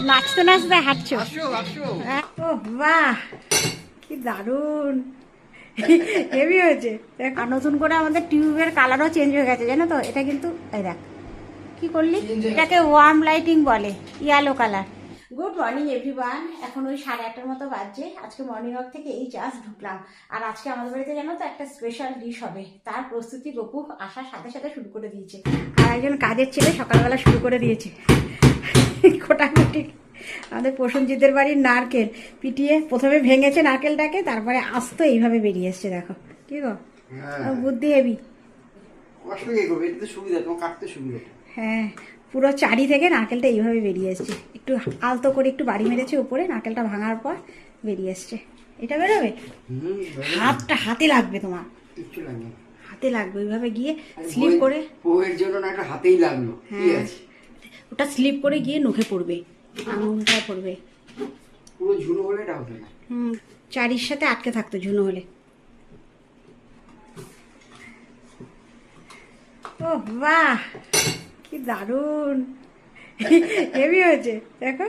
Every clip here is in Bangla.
নাচতে নাচতে হাঁটছো? ও বাহ, কি দারুণ, হেভি হয়েছে। আর নতুন করে আমাদের টিউবের কালারও চেঞ্জ হয়ে গেছে, জানো তো? এটা কিন্তু এই দেখ কি করলি, এটাকে ওয়ার্ম লাইটিং বলে, yellow colour. Good morning everyone, এখন ওই 8:30 মতো বাজছে। আজকে মর্নিং ওয়াক থেকে এই জাস্ট ঢুকলাম। আর আজকে আমাদের বাড়িতে জানো তো একটা স্পেশাল ডিশ হবে, তার প্রস্তুতি গপু আসার সাথে সাথে শুরু করে দিয়েছে। আর একজন কাজের ছেলে সকালবেলা শুরু করে দিয়েছে কোটাকুটি। আমাদের প্রসেনজিতের বাড়ির নারকেল পিটিয়ে প্রথমে ভেঙেছে নারকেলটাকে, তারপরে আস্ত এইভাবে বেরিয়ে এসছে। দেখো কি গো, বুদ্ধি হেবি। হ্যাঁ, পুরো চারি থেকে নারকেলটা এইভাবে বেরিয়ে এসছে। একটু আলতো করে একটু বাড়ি মেরেছে উপরে, নারকেলটা ভাঙার পর বেরিয়ে এসছে। এটা বেরোবে, হাতটা হাতে লাগবে তোমার, হাতে লাগবে ওইভাবে গিয়ে স্লিপ করে। বউয়ের জন্য না, একটা হাতেই লাগলো। হ্যাঁ, ওটা স্লিপ করে গিয়ে নখে পড়বে, আঙুলটায় পড়বে। পুরো ঝুনো হলে এটা হবে না। চারির সাথে আটকে থাকতো ঝুনো হলে। ও বাহ, কি দারুণ, হেভি হয়েছে। দেখো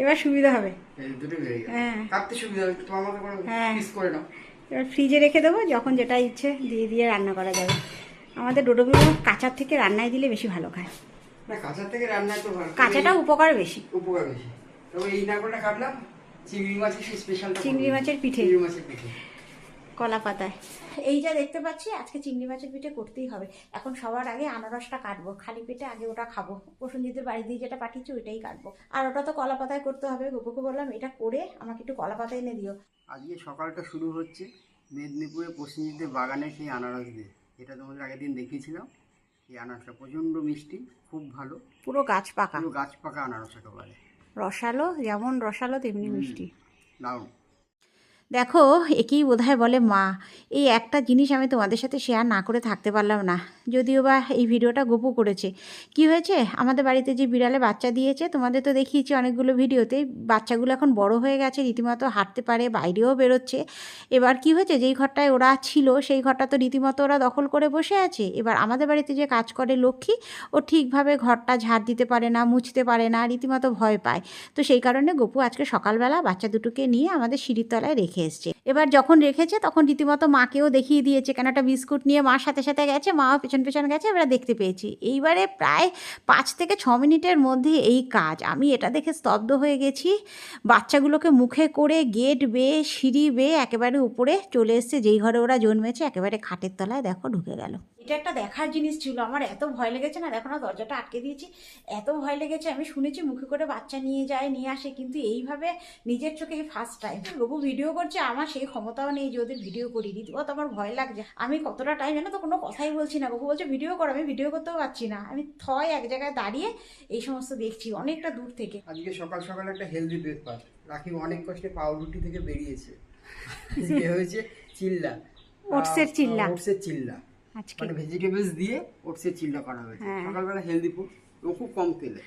এবার সুবিধা হবে। হ্যাঁ, কাটতে সুবিধা হবে। তো আমাকে পিস করে নাও। এবার ফ্রিজে রেখে দেবো, যখন যেটা ইচ্ছে দিয়ে দিয়ে রান্না করা যাবে। আমাদের ডোডোগুলো কাঁচার থেকে রান্নায় দিলে বেশি ভালো খায়। না, কাঁচার থেকে রান্নায় তো ভালো, কাঁচাটা উপকার বেশি। উপকার বেশি। তবে এই নারকেলটা কাটলাম চিংড়ি মাছের স্পেশাল, চিংড়ি মাছের পিঠে, চিংড়ি মাছের পিঠে কলা পাতায়। এই যা দেখতে পাচ্ছি, আজকে চিংড়ি মাছের পিঠে করতেই হবে। এখন সবার আগে আনারসটা কাটবো, খালি পেটে আগে ওটা খাবো। প্রসেনজিতের বাড়ি দিয়ে যেটা পাঠিয়েছি ওইটাই কাটবো। আর ওটা তো কলা পাতায় করতে হবে। গোপুকে বললাম এটা করে আমাকে একটু কলা পাতা এনে দিও। আজকে সকালটা শুরু হচ্ছে মেদিনীপুরে প্রসেনজিতের বাগানে সেই আনারস দিয়ে, যেটা তোমাদের আগের দিন দেখিয়েছিলাম। এই আনারসটা প্রচণ্ড মিষ্টি, খুব ভালো, পুরো গাছ পাকা, পুরো গাছ পাকা আনারস একেবারে। রসালো, যেমন রসালো তেমনি মিষ্টি, দারুণ। দেখো একেই বোধহয় বলে মা। এই একটা জিনিস আমি তোমাদের সাথে শেয়ার না করে থাকতে পারলাম না, যদিও বা এই ভিডিওটা গপু করেছে। কি হয়েছে, আমাদের বাড়িতে যে বিড়ালে বাচ্চা দিয়েছে, তোমাদের তো দেখিয়েছি অনেকগুলো ভিডিওতে। বাচ্চাগুলো এখন বড় হয়ে গেছে, রীতিমতো হাঁটতে পারে, বাইরেও বেরোচ্ছে। এবার কি হয়েছে, যেই ঘরটায় ওরা ছিল সেই ঘরটা তো রীতিমতো ওরা দখল করে বসে আছে। এবার আমাদের বাড়িতে যে কাজ করে লক্ষ্মী, ও ঠিকভাবে ঘরটা ঝাড় দিতে পারে না, মুছতে পারে না, রীতিমতো ভয় পায়। তো সেই কারণে গপু আজকে সকালবেলা বাচ্চা দুটোকে নিয়ে আমাদের সিঁড়ির তলায় রেখে এসছে। এবার যখন রেখেছে তখন রীতিমতো মাকেও দেখিয়ে দিয়েছে, কেন একটা বিস্কুট নিয়ে মার সাথে সাথে গেছে, মাও পেছন পেছন গেছে, এবার দেখতে পেয়েছি। এইবারে প্রায় 5 থেকে 6 মিনিটের মধ্যে এই কাজ। আমি এটা দেখে স্তব্ধ হয়ে গেছি। বাচ্চাগুলোকে মুখে করে গেট বেয়ে সিঁড়ি বেয়ে একেবারে উপরে চলে এসছে, যেই ঘরে ওরা জন্মেছে, একেবারে খাটের তলায় দেখো ঢুকে গেল। এটা একটা দেখার জিনিস ছিল। আমার এত ভয় লেগেছে না, দেখো না দরজাটা আটকে দিয়েছি, এত ভয় লেগেছে। আমি শুনেছি মুখে করে বাচ্চা নিয়ে যায়, নিয়ে আসে, কিন্তু এইভাবে নিজের চোখে এই ফার্স্ট টাইম। গবু ভিডিও করছে, আমার সেই ক্ষমতাও নেই যে ওদের ভিডিও করি। রীতিমতো আমার ভয় লাগছে। আমি কতটা টাইম জানো তো কোনো কথাই বলছি না। গবু বলছে ভিডিও কর, আমি ভিডিও করতেও পারছি না। আমি এক জায়গায় দাঁড়িয়ে এই সমস্ত দেখছি অনেকটা দূর থেকে। আজকে সকাল সকাল একটা হেলদি ব্রেকফাস্ট। রাখি অনেক কষ্টে পাউরুটি থেকে বেরিয়েছে, হয়েছে চিল্লা, ওটসের চিল্লা। ওটসের চিল্লা, মানে ভেজিটেবলস দিয়ে ওটসের চিল্লা করা হয়েছে সকালবেলা। হেলদি ফুড, ও খুব কম তেলে।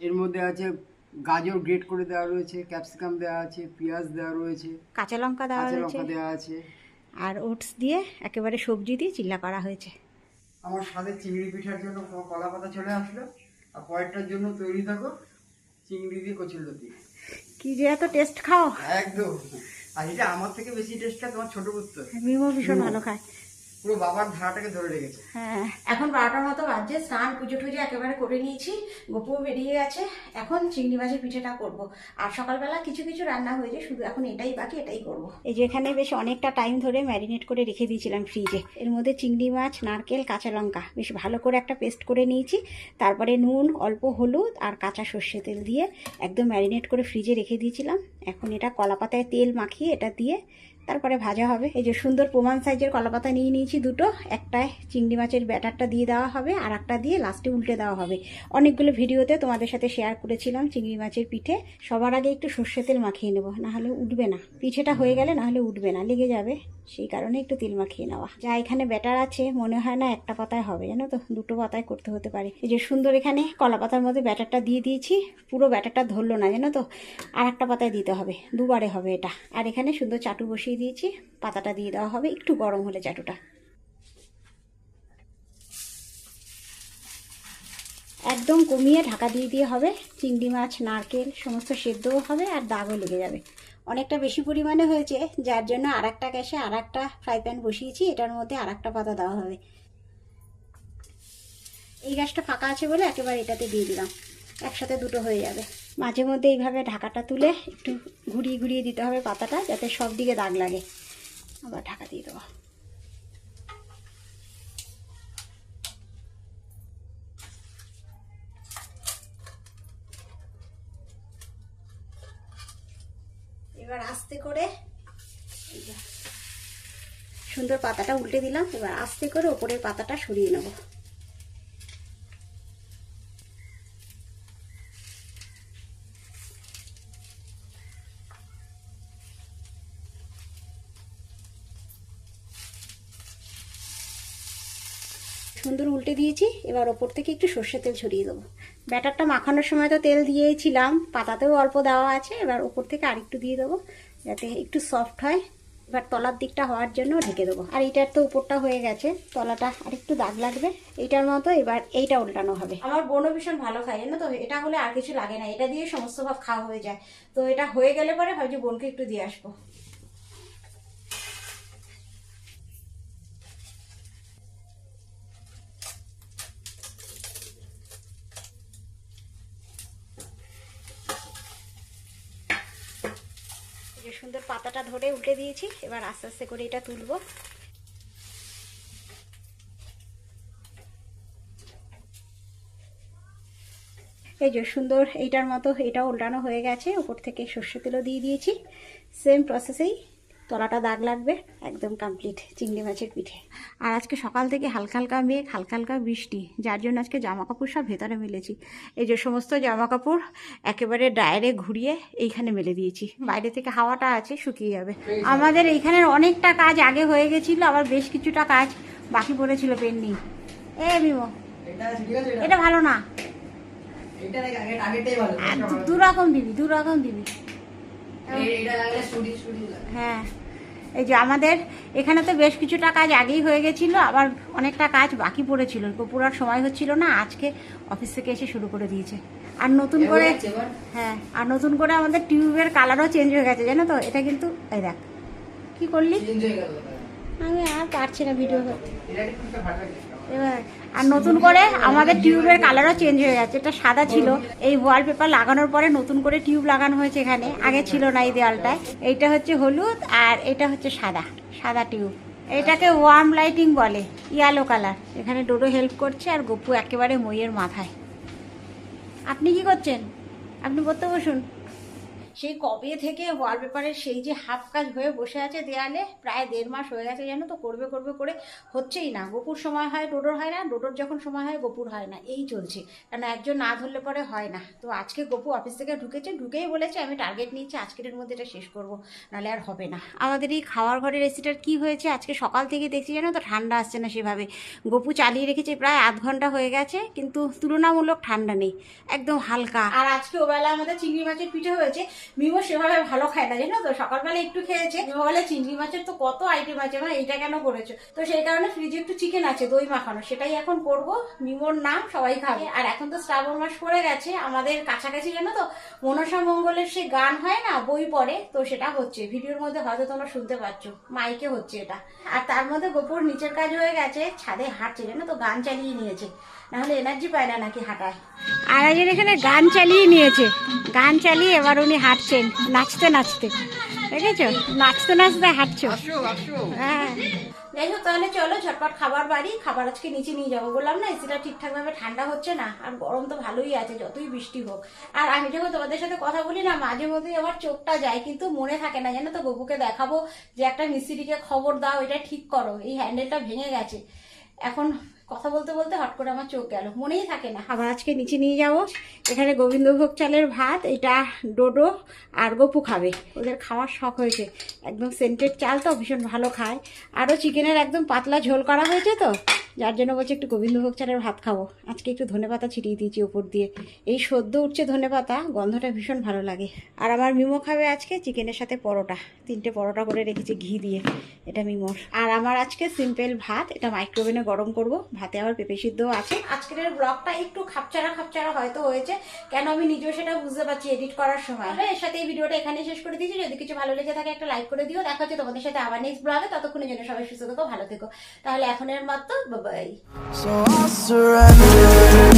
এর মধ্যে আছে গাজর গ্রেট করে দেওয়া রয়েছে, ক্যাপসিকাম দেওয়া আছে, পেঁয়াজ দেওয়া রয়েছে, কাঁচা লঙ্কা দেওয়া আছে, আর ওটস দিয়ে একেবারে সবজি দিয়ে চিল্লা করা হয়েছে। আমার স্বাদের চিংড়ি পিঠার জন্য কলা পাতা চলে আসলো, আর পরেরটার জন্য তৈরি থাকো চিংড়ি দিয়ে কচুরলতি। কি যে এত টেস্ট খাও একদম। আর এটা আমার থেকে বেশি টেস্ট খায় তোমার ছোট পুত্র। মিমো ভীষণ ভালো খায়, পুরো বাবার ধারাটাকে ধরে রেখেছে। হ্যাঁ, এখন 12টার মতো বাজছে। স্নান পুজো টুজো একেবারে করে নিয়েছি, গপুও বেরিয়ে গেছে। এখন চিংড়ি মাছের পিঠেটা করব। আর সকালবেলা কিছু কিছু রান্না হয়েছে, শুধু এখন এটাই বাকি, এটাই করব। এই যে এখানে বেশ অনেকটা টাইম ধরে ম্যারিনেট করে রেখে দিয়েছিলাম ফ্রিজে। এর মধ্যে চিংড়ি মাছ, নারকেল, কাঁচা লঙ্কা বেশ ভালো করে একটা পেস্ট করে নিয়েছি। তারপরে নুন, অল্প হলুদ আর কাঁচা সর্ষে তেল দিয়ে একদম ম্যারিনেট করে ফ্রিজে রেখে দিয়েছিলাম। এখন এটা কলা পাতায় তেল মাখিয়ে এটা দিয়ে তারপরে ভাজা হবে। এই যে সুন্দর প্রমাণ সাইজের কলাপাতা নিয়ে নিয়েছি দুটো। একটায় চিংড়ি মাছের ব্যাটারটা দিয়ে দেওয়া হবে, আর একটা দিয়ে লাস্টে উল্টে দেওয়া হবে। অনেকগুলো ভিডিওতে তোমাদের সাথে শেয়ার করেছিলাম চিংড়ি মাছের পিঠে। সবার আগে একটু সর্ষে তেল মাখিয়ে নেবো, নাহলে উঠবে না। পিঠেটা হয়ে গেলে নাহলে উঠবে না, লেগে যাবে। সেই কারণে একটু তেল মাখিয়ে নেওয়া। যা এখানে ব্যাটার আছে মনে হয় না একটা পাতায় হবে, জানো তো, দুটো পাতায় করতে হতে পারে। এই যে সুন্দর এখানে কলা পাতার মধ্যে ব্যাটারটা দিয়ে দিয়েছি। পুরো ব্যাটারটা ধরলো না, জানো তো, আর একটা পাতায় দিতে হবে, দুবারে হবে এটা। আর এখানে সুন্দর চাটু বসিয়ে দিয়েছি, পাতাটা দিয়ে দেওয়া হবে একটু গরম হলে চাটুটা। একদম কমিয়ে ঢাকা দিয়ে দিয়ে হবে। চিংড়ি মাছ, নারকেল সমস্ত সেদ্ধও হবে আর দাগও লেগে যাবে। অনেকটা বেশি পরিমাণে হয়েছে, যার জন্য আর একটা গ্যাসে আর একটা ফ্রাই প্যান বসিয়েছি, এটার মধ্যে আর একটা পাতা দেওয়া হবে। এই গ্যাসটা ফাঁকা আছে বলে একেবারে এটাতে দিয়ে দিলাম, একসাথে দুটো হয়ে যাবে। মাঝে মধ্যে এইভাবে ঢাকাটা তুলে একটু ঘুরিয়ে ঘুরিয়ে দিতে হবে পাতাটা, যাতে সব দিকে দাগ লাগে। আবার ঢাকা দিয়ে দেবো। এবার আস্তে করে সুন্দর পাতাটা উল্টে দিলাম। এবার আস্তে করে ওপরের পাতাটা সরিয়ে নেব। সুন্দর উল্টে দিয়েছি। এবার ওপর থেকে একটু সর্ষের তেল ছড়িয়ে দেবো। ব্যাটারটা মাখানোর সময় তো তেল দিয়েছিলাম, পাতাতেও অল্প দেওয়া আছে। এবার ওপর থেকে আরেকটু দিয়ে দেবো, যাতে একটু সফট হয়। এবার তলার দিকটা হওয়ার জন্য ঢেকে দেবো। আর এইটার তো উপরটা হয়ে গেছে, তলাটা আরেকটু দাগ লাগবে এইটার মতো। এবার এইটা উল্টানো হবে। আমার বোনও ভীষণ ভালো খায়, জানো তো। এটা হলে আর কিছু লাগে না, এটা দিয়ে সমস্ত ভাব খাওয়া হয়ে যায়। তো এটা হয়ে গেলে পরে ভাবছি বোনকে একটু দিয়ে আসবো। যে সুন্দর পাতাটা ধরে উল্টে দিয়েছি। এবার আস্তে আস্তে করে এটা তুলবো। এই যে সুন্দর এইটার মতো এটা উল্টানো হয়ে গেছে। উপর থেকে সর্ষে তেলও দিয়ে দিয়েছি। সেম প্রসেসেই তলাটা দাগ লাগবে। একদম কমপ্লিট চিংড়ি মাছের পিঠে। আর আজকে সকাল থেকে হালকা হালকা মেঘ, হালকা হালকা বৃষ্টি, যার জন্য আজকে জামা কাপড় সব ভেতরে মেলেছি। এই যে সমস্ত জামা কাপড় একেবারে ডায়ারে ঘুরিয়ে এইখানে মেলে দিয়েছি। বাইরে থেকে হাওয়াটা আছে, শুকিয়ে যাবে। আমাদের এইখানের অনেকটা কাজ আগে হয়ে গেছিল, আবার বেশ কিছুটা কাজ বাকি পড়েছিল পেন্ডিং। মিমো, এটা ভালো না, দু রকম দিবি। হ্যাঁ, এই যে আমাদের এখানে তো বেশ কিছুটা কাজ আগেই হয়ে গেছিল, আবার অনেকটা কাজ বাকি পড়েছিল, পুরার সময় হচ্ছিল না। আজকে অফিস থেকে এসে শুরু করে দিয়েছে। আর নতুন করে, হ্যাঁ, আর নতুন করে আমাদের টিউবের কালারও চেঞ্জ হয়ে গেছে, জানো তো। এটা কিন্তু এই দেখ কি করলি, আমি আর পারছি না ভিডিও করতে। এবার আর নতুন করে আমাদের টিউবের কালারও চেঞ্জ হয়ে গেছে। এটা সাদা ছিল, এই ওয়ালপেপার লাগানোর পরে নতুন করে টিউব লাগানো হয়েছে এখানে, আগে ছিল না এই দেওয়ালটায়। এইটা হচ্ছে হলুদ আর এটা হচ্ছে সাদা টিউব। এটাকে ওয়ার্ম লাইটিং বলে, ইয়েলো কালার। এখানে ডোডো হেল্প করছে আর গপু একেবারে মইয়ের মাথায়। আপনি কি করছেন? আপনি করতে বসুন। সেই কবে থেকে ওয়ালপেপারের সেই যে হাফ কাজ হয়ে বসে আছে দেয়ালে, প্রায় 1.5 মাস হয়ে গেছে, জানো তো। করবে করে হচ্ছেই না। গপুর সময় হয়, ডোডোর হয় না, ডোডোর যখন সময় হয় গপুর হয় না। এই চলছে, কারণ একজন না ধরলে পরে হয় না। তো আজকে গপু অফিস থেকে ঢুকেই বলেছে আমি টার্গেট নিয়েছি আজকের মধ্যে এটা শেষ করবো, নাহলে আর হবে না। আমাদের এই খাওয়ার ঘরের এসিটার কি হয়েছে, আজকে সকাল থেকে দেখছি, জানো তো, ঠান্ডা আসছে না সেভাবে। গপু চালিয়ে রেখেছে প্রায় আধ ঘন্টা হয়ে গেছে, কিন্তু তুলনামূলক ঠান্ডা নেই, একদম হালকা। আর আজকে ওবেলা আমাদের চিংড়ি মাছের পিঠে হয়েছে। মিমো সেভাবে ভালো খায় না, জানো তো। সকালবেলা একটু খেয়েছে। মিমো বলে চিংড়ি মাছের তো কত আইটেম আছে, মা এইটা কেন করেছো? তো সেই কারণে ফ্রিজে একটু চিকেন আছে, দই মাখানো, সেটাই এখন করব। মিমোর নাম সবাই খাবে। আর এখন তো শ্রাবণ মাস পড়ে গেছে আমাদের কাছাকাছি, জানো তো। মনসা মঙ্গলের সে গান হয় না, বই পড়ে, তো সেটা হচ্ছে। ভিডিওর মধ্যে হয়তো তোমরা শুনতে পাচ্ছ, মাইকে হচ্ছে এটা। আর তার মধ্যে গোপুর নিচের কাজ হয়ে গেছে, ছাদে হাঁটছে, জানো তো। গান চালিয়ে নিয়েছে, নাহলে এনার্জি পায় না নাকি হাঁটায়। আর একজন এখানে গান চালিয়ে নিয়েছে, গান চালিয়ে এবার উনি হাঁটছেন নাচতে নাচতে, দেখেছো? নাচতে নাচতে হাঁটছো। হ্যাঁ, যাই হোক, তাহলে চলো ঝটপট খাবার বাড়ি। খাবার আজকে নিচে নিয়ে যাবো, বললাম না এসিটা ঠিকঠাক ভাবে ঠান্ডা হচ্ছে না। আর গরম তো ভালোই আছে, যতই বৃষ্টি হোক। আর আমি যখন তোমাদের সাথে কথা বলি না, মাঝে মধ্যেই আমার চোখটা যায়, কিন্তু মনে থাকে না, জানো তো। গপুকে দেখাবো যে একটা মিস্ত্রিকে খবর দাও, এটা ঠিক করো, এই হ্যান্ডেলটা ভেঙে গেছে। এখন কথা বলতে বলতে হট করে আমার চোখ গেল, মনেই থাকে না। আবার আজকে নিচে নিয়ে যাবো। এখানে গোবিন্দভোগ চালের ভাত, এটা ডোডো আর গপু খাবে, ওদের খাওয়ার শখ হয়েছে। একদম সেন্টেড চাল তো, ভীষণ ভালো খায়। আরও চিকেনের একদম পাতলা ঝোল করা হয়েছে, তো যার জন্য বলছে একটু গোবিন্দভোগ চালের ভাত খাবো। আজকে একটু ধনেপাতা ছিটিয়ে দিয়েছি ওপর দিয়ে, এই সদ্য উঠছে ধনেপাতা, গন্ধটা ভীষণ ভালো লাগে। আর আমার মিমো খাবে আজকে চিকেনের সাথে পরোটা, 3টে পরোটা করে রেখেছি ঘি দিয়ে, এটা মিমোর। আর আমার আজকে সিম্পল ভাত, এটা মাইক্রোওভেনে গরম করব, ভাতে আবার পেঁপে সিদ্ধও আছে। আজকের ব্লগটা একটু খাপচারা খাপচারা হয়তো হয়েছে, কেন আমি নিজেও সেটা বুঝতে পারছি এডিট করার সময়। এর সাথে এই ভিডিওটা এখানে শেষ করে দিয়েছি। যদি কিছু ভালো লেগে থাকে একটা লাইক করে দিও। দেখা হচ্ছে তোমাদের সাথে আবার নেক্সট ব্লগে, ততক্ষণের জন্য সবাই সুস্থ থেকো, ভালো থেকো। তাহলে এখনের মতো বাই। So I'll surrender.